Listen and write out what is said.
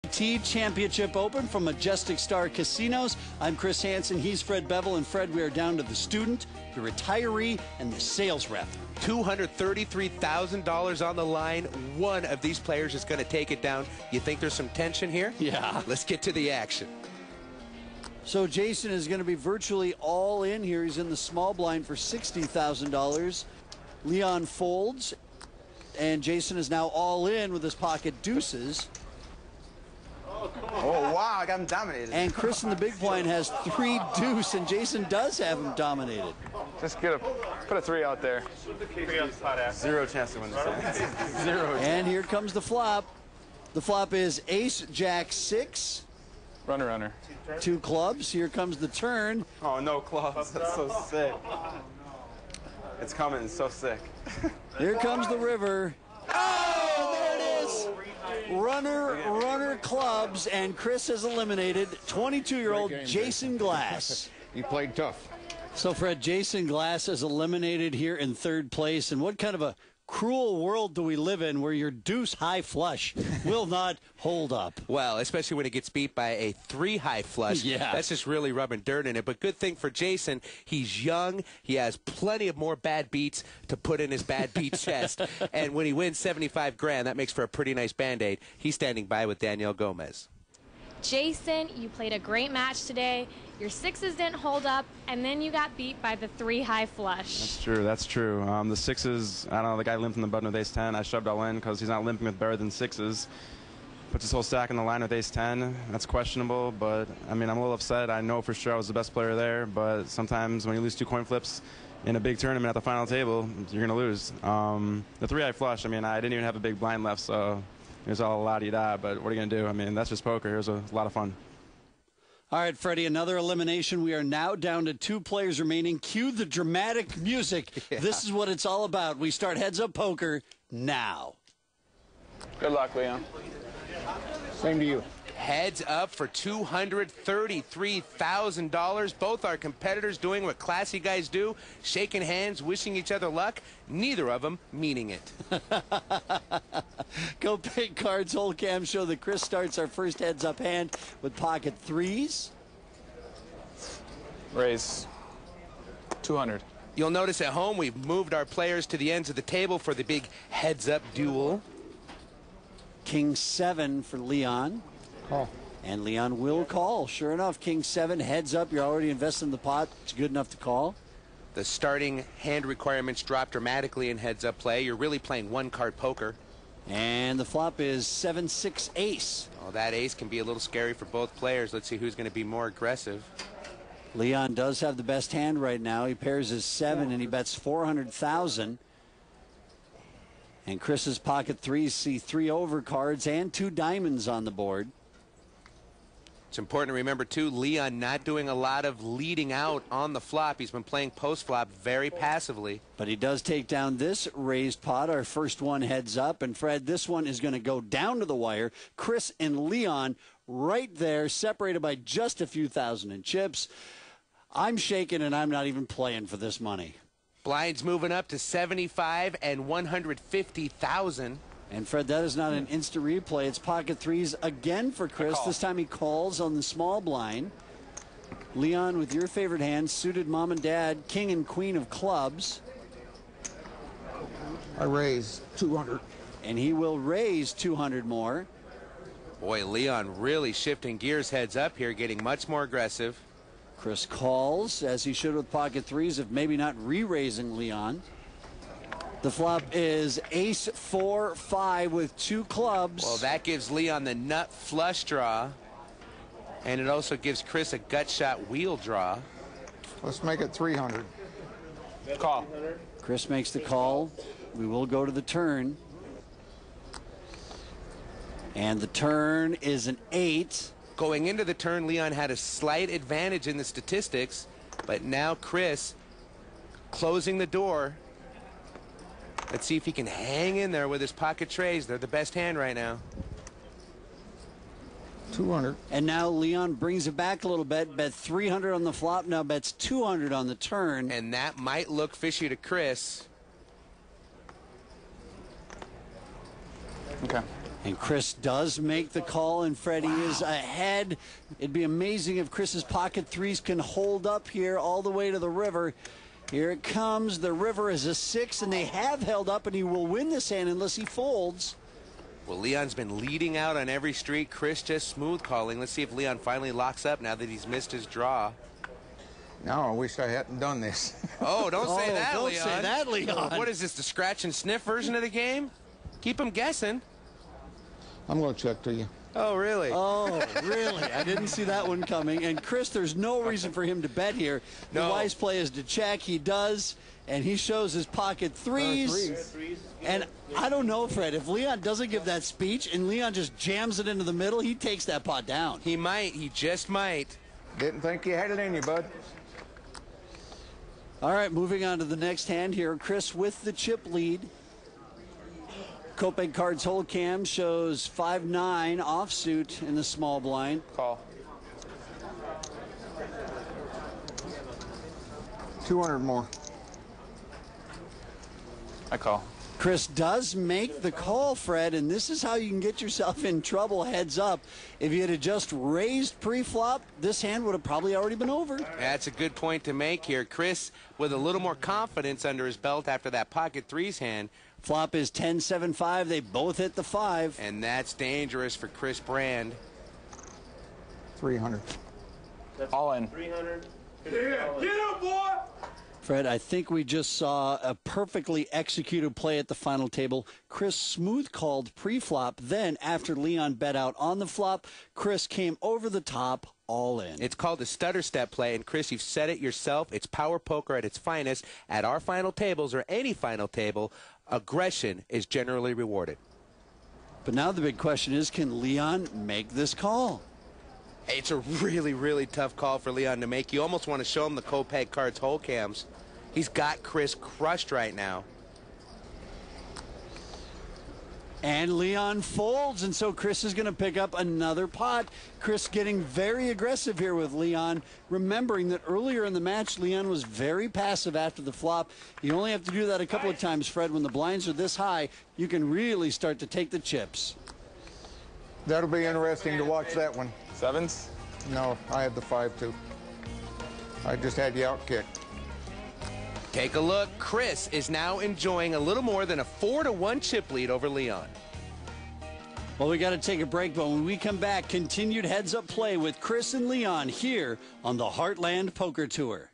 HPT Championship Open from Majestic Star Casinos. I'm Chris Hansen. He's Fred Bevel. And Fred, we are down to the student, the retiree, and the sales rep. $233,000 on the line. One of these players is going to take it down. You think there's some tension here? Yeah. Let's get to the action. So Jason is going to be virtually all in here. He's in the small blind for $60,000. Leon folds, and Jason is now all in with his pocket deuces. Oh, wow, I got him dominated. And Chris in the big blind has 3 deuce, and Jason does have him dominated. Just put a 3 out there. Zero chance to win this thing. Zero. And here comes the flop. The flop is ace, jack, 6. Runner. 2 clubs. Here comes the turn. Oh, no clubs. That's so sick. It's coming. It's so sick. Here comes the river. Oh, there it is. Runner clubs, and Chris has eliminated 22-year-old Jason Glass. You played tough. So, Fred, Jason Glass is eliminated here in 3rd place. And what kind of a cruel world do we live in where your deuce high flush will not hold up? Well, especially when it gets beat by a 3 high flush. Yeah. That's just really rubbing dirt in it. But good thing for Jason, he's young. He has plenty of more bad beats to put in his bad beat chest. And when he wins 75 grand, that makes for a pretty nice Band-Aid. He's standing by with Danielle Gomez. Jason, you played a great match today. Your 6s didn't hold up, and then you got beat by the 3 high flush. That's true. The 6s, I don't know, the guy limped in the button with ace-10. I shoved all in because he's not limping with better than 6s. Puts his whole stack in the line with ace-10. That's questionable, but, I mean, I'm a little upset. I know for sure I was the best player there, but sometimes when you lose 2 coin flips in a big tournament at the final table, you're going to lose. The 3 high flush, I mean, I didn't even have a big blind left, so it was all la-di-da, but what are you going to do? I mean, that's just poker. It was a lot of fun. All right, Freddie, another elimination. We are now down to 2 players remaining. Cue the dramatic music. Yeah. This is what it's all about. We start heads-up poker now. Good luck, Leon. Same to you. Heads up for $233,000. Both our competitors doing what classy guys do, shaking hands, wishing each other luck, neither of them meaning it. Go pick cards. Whole cam show that Chris starts our first heads-up hand with pocket 3s. Raise 200. You'll notice at home we've moved our players to the ends of the table for the big heads-up duel. King 7 for Leon. Call. And Leon will call. Sure enough, King 7, heads up. You're already invested in the pot. It's good enough to call. The starting hand requirements drop dramatically in heads-up play. You're really playing one-card poker. And the flop is 7-6 ace. Oh, that ace can be a little scary for both players. Let's see who's going to be more aggressive. Leon does have the best hand right now. He pairs his 7 and he bets 400,000. And Chris's pocket 3s see 3 overcards and 2 diamonds on the board. It's important to remember, too, Leon not doing a lot of leading out on the flop. He's been playing post-flop very passively. But he does take down this raised pot, our first one heads up. And, Fred, this one is going to go down to the wire. Chris and Leon right there, separated by just a few thousand in chips. I'm shaking, and I'm not even playing for this money. Blinds moving up to 75 and 150,000. And, Fred, that is not an instant replay. It's pocket 3s again for Chris. This time he calls on the small blind. Leon, with your favorite hand, suited mom and dad, king and queen of clubs. I raise 200. And he will raise 200 more. Boy, Leon really shifting gears heads up here, getting much more aggressive. Chris calls, as he should with pocket 3s, if maybe not re-raising Leon. The flop is ace 4-5 with 2 clubs. Well, that gives Leon the nut flush draw. And it also gives Chris a gut shot wheel draw. Let's make it 300. Call. Chris makes the call. We will go to the turn. And the turn is an 8. Going into the turn, Leon had a slight advantage in the statistics. But now Chris closing the door. Let's see if he can hang in there with his pocket trays. They're the best hand right now. 200. And now Leon brings it back a little bit. Bet 300 on the flop. Now bets 200 on the turn. And that might look fishy to Chris. Okay. And Chris does make the call, and Freddie is ahead. It'd be amazing if Chris's pocket threes can hold up here all the way to the river. Here it comes. The river is a 6, and they have held up, and he will win this hand unless he folds. Well, Leon's been leading out on every street. Chris just smooth calling. Let's see if Leon finally locks up now that he's missed his draw. No, I wish I hadn't done this. Oh, don't say that, don't Leon. say that, Leon. What is this, the scratch and sniff version of the game? Keep him guessing. I'm going to check to you. Oh, really? Oh, really? I didn't see that one coming. And Chris, there's no reason for him to bet here. The No. wise play is to check. He does, and he shows his pocket threes. And I don't know, Fred, if Leon doesn't give that speech and Leon just jams it into the middle, he takes that pot down. He might. He just might. Didn't think you had it in you, bud. All right, moving on to the next hand here. Chris with the chip lead. Kopeg Cards hold cam shows 5-9 offsuit in the small blind. Call. 200 more. I call. Chris does make the call, Fred, and this is how you can get yourself in trouble heads up. If you had just raised pre-flop, this hand would have probably already been over. That's a good point to make here. Chris with a little more confidence under his belt after that pocket threes hand. Flop is 10-7-5. They both hit the 5. And that's dangerous for Chris Brand. 300. All in. 300. Fred, I think we just saw a perfectly executed play at the final table. Chris smooth called pre-flop. Then, after Leon bet out on the flop, Chris came over the top, all in. It's called a stutter step play, and Chris, you've said it yourself. It's power poker at its finest. At our final tables, or any final table, aggression is generally rewarded. But now the big question is, can Leon make this call? It's a really, really tough call for Leon to make. You almost want to show him the Kopeg Cards hole cams. He's got Chris crushed right now. And Leon folds, and so Chris is going to pick up another pot. Chris getting very aggressive here with Leon, remembering that earlier in the match, Leon was very passive after the flop. You only have to do that a couple of times, Fred. When the blinds are this high, you can really start to take the chips. That'll be interesting to watch that one. Sevens? No, I had the 5-2. I just had you out kicked. Take a look. Chris is now enjoying a little more than a 4-1 chip lead over Leon. Well, we got to take a break, but when we come back, continued heads-up play with Chris and Leon here on the Heartland Poker Tour.